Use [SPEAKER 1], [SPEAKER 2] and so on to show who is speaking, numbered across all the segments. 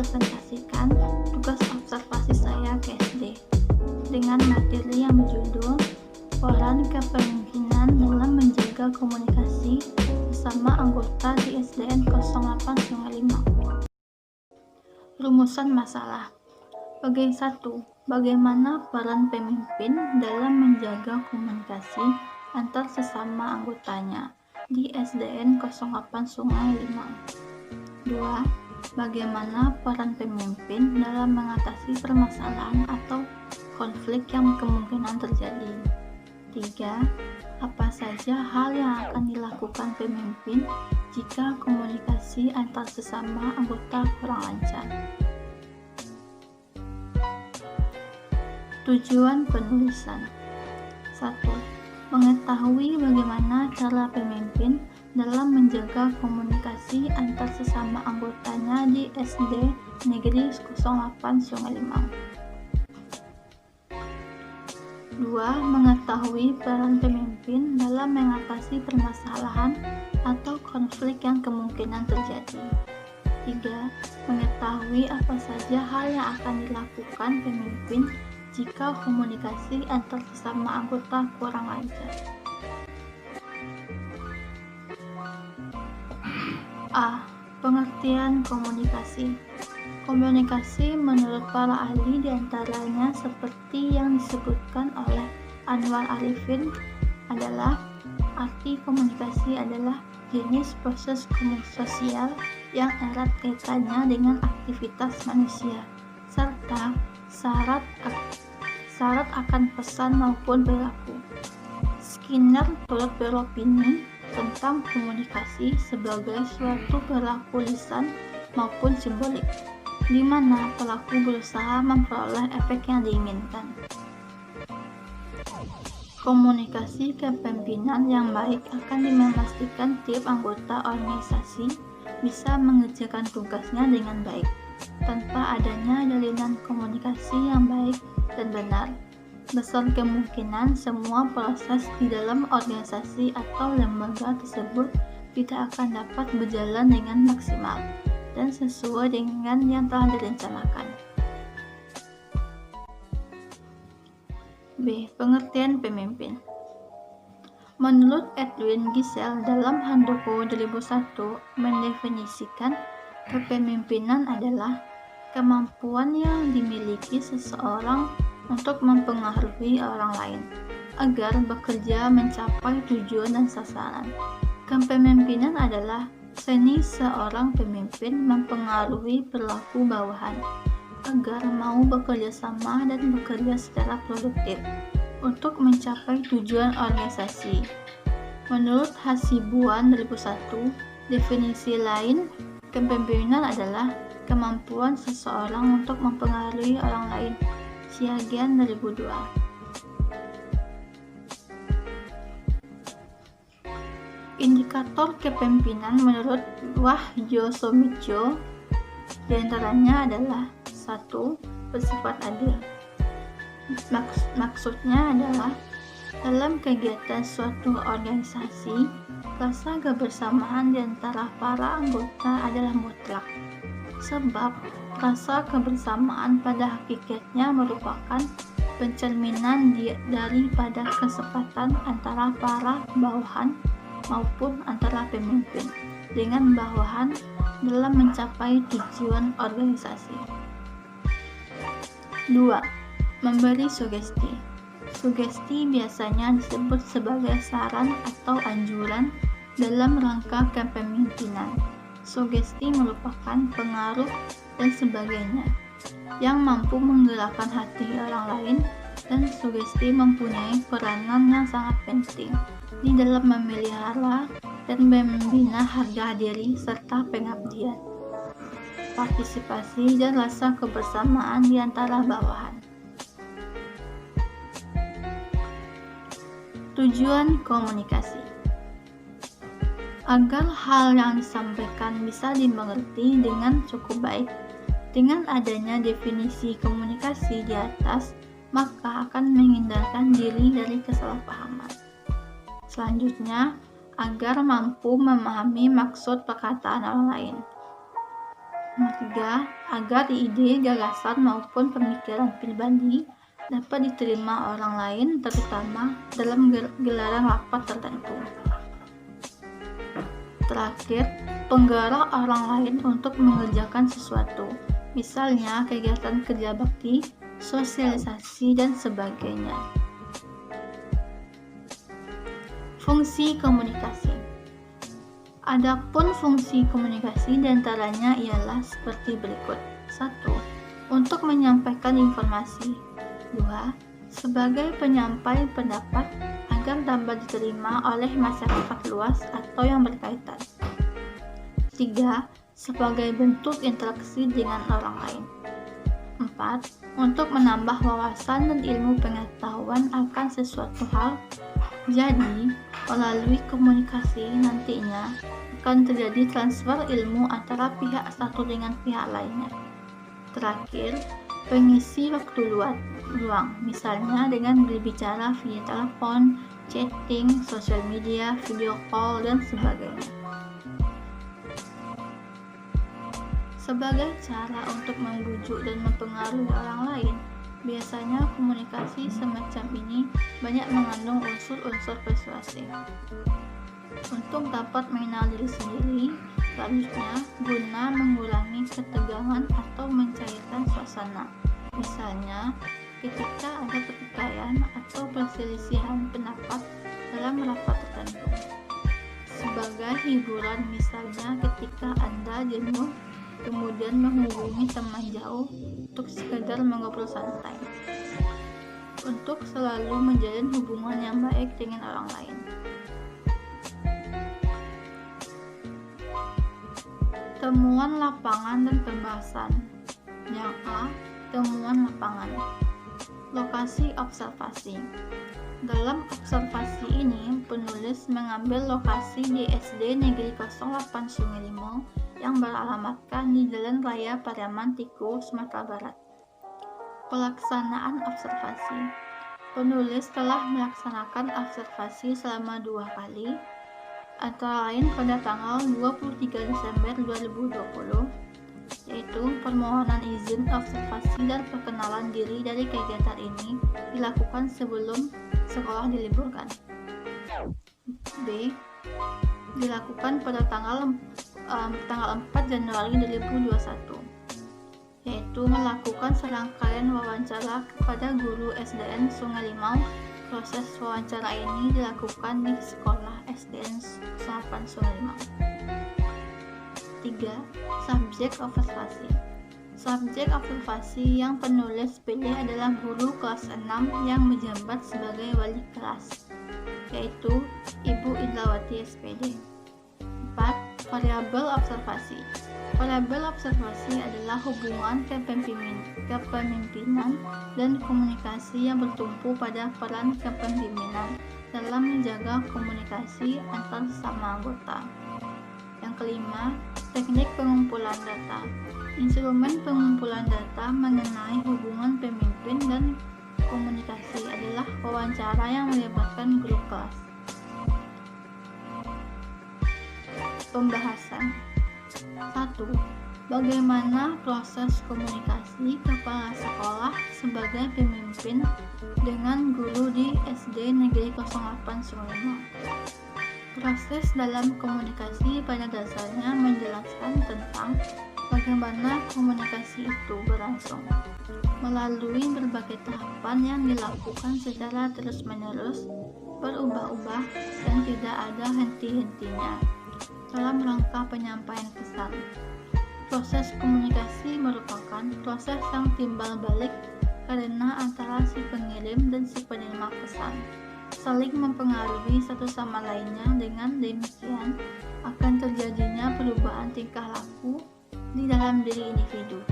[SPEAKER 1] mempresentasikan tugas observasi saya ke SD dengan materi yang berjudul Peran Kepemimpinan dalam Menjaga Komunikasi Bersama Anggota di SDN 0805. Rumusan masalah. Bagian 1. Bagaimana peran pemimpin dalam menjaga komunikasi antar sesama anggotanya di SDN 0805. 2. Bagaimana peran pemimpin dalam mengatasi permasalahan atau konflik yang kemungkinan terjadi. 3. Apa saja hal yang akan dilakukan pemimpin jika komunikasi antar sesama anggota kurang lancar. Tujuan penulisan. 1. Mengetahui bagaimana cara pemimpin dalam menjaga komunikasi antar sesama anggotanya di SD Negeri 0805. 2. Mengetahui peran pemimpin dalam mengatasi permasalahan atau konflik yang kemungkinan terjadi. 3. Mengetahui apa saja hal yang akan dilakukan pemimpin jika komunikasi antar sesama anggota kurang lancar. A. Pengertian komunikasi. Komunikasi menurut para ahli diantaranya seperti yang disebutkan oleh Anwar Arifin adalah arti komunikasi adalah jenis proses sosial yang erat kaitannya dengan aktivitas manusia serta syarat akan pesan maupun perilaku. Skinner turut beropini tentang komunikasi sebagai suatu perilaku lisan maupun simbolik, di mana pelaku berusaha memperoleh efek yang diinginkan. Komunikasi kepemimpinan yang baik akan memastikan tiap anggota organisasi bisa mengerjakan tugasnya dengan baik, tanpa adanya jalinan komunikasi yang baik dan benar. Besar kemungkinan semua proses di dalam organisasi atau lembaga tersebut tidak akan dapat berjalan dengan maksimal dan sesuai dengan yang telah direncanakan. B. Pengertian pemimpin. Menurut Edwin Gisel dalam Handoko 2001 mendefinisikan kepemimpinan adalah kemampuan yang dimiliki seseorang untuk mempengaruhi orang lain agar bekerja mencapai tujuan dan sasaran. Kepemimpinan adalah seni seorang pemimpin mempengaruhi perilaku bawahan agar mau bekerja sama dan bekerja secara produktif untuk mencapai tujuan organisasi. Menurut Hasibuan 2001, definisi lain kepemimpinan adalah kemampuan seseorang untuk mempengaruhi orang lain. Siagian 2002. Indikator kepemimpinan menurut Wahjo Somitjo diantaranya adalah 1. Bersifat adil. Maksudnya adalah dalam kegiatan suatu organisasi, rasa kebersamaan di antara para anggota adalah mutlak, sebab rasa kebersamaan pada hakikatnya merupakan pencerminan daripada kesepakatan antara para bawahan maupun antara pemimpin dengan bawahan dalam mencapai tujuan organisasi. 2. Memberi sugesti. Sugesti biasanya disebut sebagai saran atau anjuran dalam rangka kepemimpinan. Sugesti merupakan pengaruh dan sebagainya yang mampu menggerakkan hati orang lain, dan sugesti mempunyai peranan yang sangat penting di dalam memelihara dan membina harga diri serta pengabdian, partisipasi dan rasa kebersamaan di antara bawahan. Tujuan komunikasi. Agar hal yang disampaikan bisa dimengerti dengan cukup baik, dengan adanya definisi komunikasi di atas, maka akan menghindarkan diri dari kesalahpahaman. Selanjutnya, agar mampu memahami maksud perkataan orang lain. Nomor 3, agar ide, gagasan maupun pemikiran pribadi dapat diterima orang lain, terutama dalam gelaran rapat tertentu. Terakhir, penggerak orang lain untuk mengerjakan sesuatu, misalnya kegiatan kerja bakti, sosialisasi, dan sebagainya. Fungsi komunikasi. Adapun fungsi komunikasi diantaranya ialah seperti berikut. 1. Untuk menyampaikan informasi. 2. Sebagai penyampai pendapat agar dapat diterima oleh masyarakat luas atau yang berkaitan. 3. Sebagai bentuk interaksi dengan orang lain. 4. Untuk menambah wawasan dan ilmu pengetahuan akan sesuatu hal. Jadi, melalui komunikasi nantinya akan terjadi transfer ilmu antara pihak satu dengan pihak lainnya. Terakhir, pengisi waktu luang, misalnya dengan berbicara via telepon, chatting, sosial media, video call, dan sebagainya. Sebagai cara untuk membujuk dan mempengaruhi orang lain, biasanya komunikasi semacam ini banyak mengandung unsur-unsur persuasif. Untuk dapat mengenal diri sendiri, selanjutnya guna mengurangi ketegangan atau mencairkan suasana. Misalnya, ketika ada pertikaian atau perselisihan pendapat dalam rapat tertentu. Sebagai hiburan, misalnya ketika Anda jenuh, kemudian menghubungi teman jauh untuk sekedar mengobrol santai. Untuk selalu menjalin hubungan yang baik dengan orang lain. Temuan lapangan dan pembahasan. Yang A. Temuan lapangan. Lokasi observasi. Dalam observasi ini, penulis mengambil lokasi di SD Negeri 08 Sungai Limau yang beralamatkan di Jalan Raya Pariaman Tiku, Sumatera Barat. Pelaksanaan observasi. Penulis telah melaksanakan observasi selama 2 kali, antara lain pada tanggal 23 Desember 2020, yaitu permohonan izin observasi dan perkenalan diri dari kegiatan ini dilakukan sebelum sekolah diliburkan. B. Dilakukan pada tanggal 4 Januari 2021, yaitu melakukan serangkaian wawancara kepada guru SDN Sungai Limau. Proses wawancara ini dilakukan di sekolah SDN 08 Sungai Limau. 3. Subjek observasi. Subjek observasi yang penulis pilih adalah guru kelas 6 yang menjabat sebagai wali kelas, yaitu Ibu Indrawati SPD. 4. Variabel observasi. Variabel observasi adalah hubungan kepemimpinan dan komunikasi yang bertumpu pada peran kepemimpinan dalam menjaga komunikasi antar sesama anggota. Yang kelima, teknik pengumpulan data. Instrumen pengumpulan data mengenai hubungan pemimpin dan komunikasi adalah wawancara yang melibatkan grup kelas. Pembahasan. 1. Bagaimana proses komunikasi kepala sekolah sebagai pemimpin dengan guru di SD Negeri 08 Sungai Limau. Proses dalam komunikasi pada dasarnya menjelaskan tentang bagaimana komunikasi itu berlangsung melalui berbagai tahapan yang dilakukan secara terus-menerus, berubah-ubah, dan tidak ada henti-hentinya dalam rangka penyampaian pesan. Proses komunikasi merupakan proses yang timbal balik karena antara si pengirim dan si penerima pesan saling mempengaruhi satu sama lainnya. Dengan demikian akan terjadinya perubahan tingkah laku di dalam diri individu,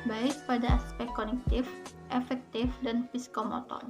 [SPEAKER 1] baik pada aspek kognitif, afektif, dan psikomotor.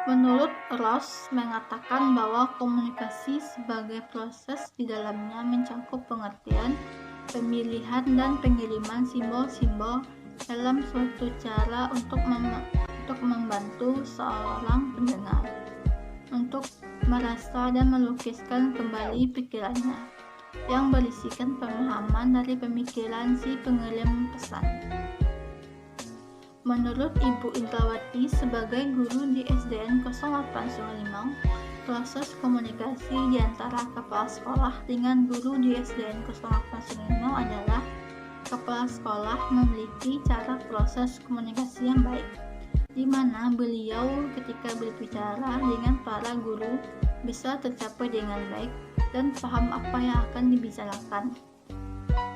[SPEAKER 1] Menurut Ross mengatakan bahwa komunikasi sebagai proses di dalamnya mencakup pengertian, pemilihan, dan pengiriman simbol-simbol dalam suatu cara untuk membantu seorang pendengar untuk merasa dan melukiskan kembali pikirannya. yang berisikan pemahaman dari pemikiran si pengirim pesan. Menurut Ibu Indrawati sebagai guru di SDN 08 Sungai Limau, proses komunikasi di antara kepala sekolah dengan guru di SDN 08 Sungai Limau adalah kepala sekolah memiliki cara proses komunikasi yang baik, di mana beliau ketika berbicara dengan para guru bisa tercapai dengan baik dan paham apa yang akan dibicarakan,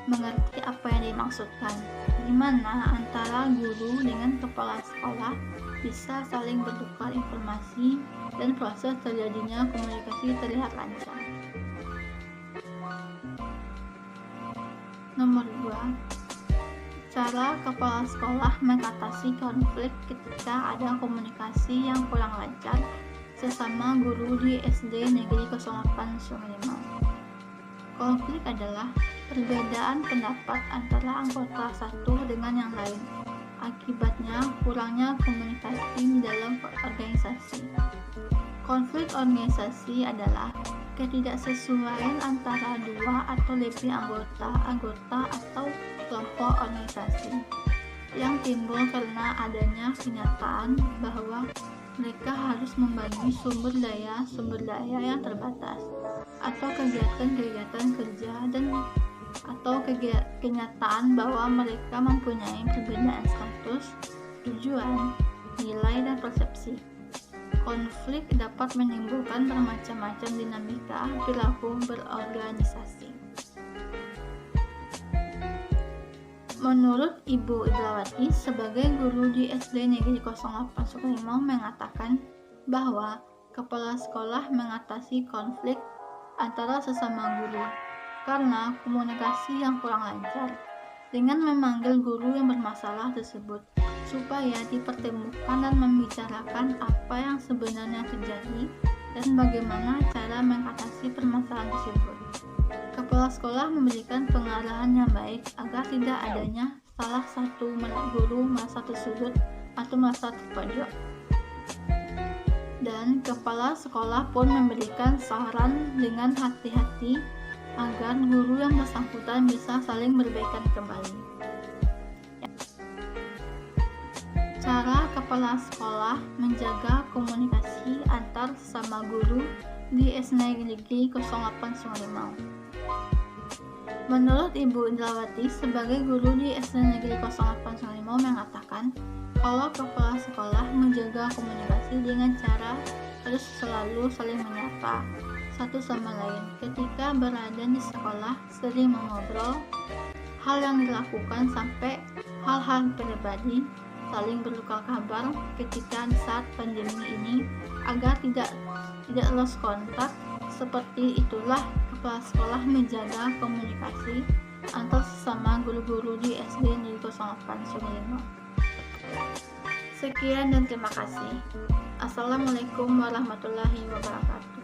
[SPEAKER 1] mengerti apa yang dimaksudkan, di mana antara guru dengan kepala sekolah bisa saling bertukar informasi dan proses terjadinya komunikasi terlihat lancar. Nomor 2. Cara kepala sekolah mengatasi konflik ketika ada komunikasi yang kurang lancar sesama guru di SD Negeri 08 Sungai Limau. Konflik adalah perbedaan pendapat antara anggota satu dengan yang lain. Akibatnya kurangnya komunikasi di dalam organisasi. Konflik organisasi adalah ketidaksesuaian antara dua atau lebih anggota atau kelompok organisasi yang timbul karena adanya kenyataan bahwa mereka harus membagi sumber daya yang terbatas atau kegiatan-kegiatan kerja atau kenyataan bahwa mereka mempunyai perbedaan status, tujuan, nilai, dan persepsi. Konflik dapat menimbulkan bermacam-macam dinamika perilaku berorganisasi. Menurut Ibu Indrawati sebagai guru di SD Negeri 08 Sungai Limau mengatakan bahwa kepala sekolah mengatasi konflik antara sesama guru karena komunikasi yang kurang lancar dengan memanggil guru yang bermasalah tersebut supaya dipertemukan dan membicarakan apa yang sebenarnya terjadi dan bagaimana cara mengatasi permasalahan tersebut. Kepala sekolah memberikan pengarahan yang baik agar tidak adanya salah satu guru merasa tersudut atau merasa terpojok. Dan kepala sekolah pun memberikan saran dengan hati-hati agar guru yang bersangkutan bisa saling berbaikan kembali. Cara kepala sekolah menjaga komunikasi antar sesama guru di SD Negeri 08 Sungai Limau. Menurut Ibu Indrawati sebagai guru di SD Negeri 08 Sungai Limau mengatakan kalau kepala sekolah menjaga komunikasi dengan cara harus selalu saling menyapa satu sama lain ketika berada di sekolah, sering mengobrol hal yang dilakukan sampai hal-hal pribadi, saling bertukar kabar ketika saat pandemi ini agar tidak lost kontak. Seperti itulah kepala sekolah menjaga komunikasi antar sesama guru-guru di SD Negeri 08 Sungai Limau. Sekian dan terima kasih. Assalamualaikum warahmatullahi wabarakatuh.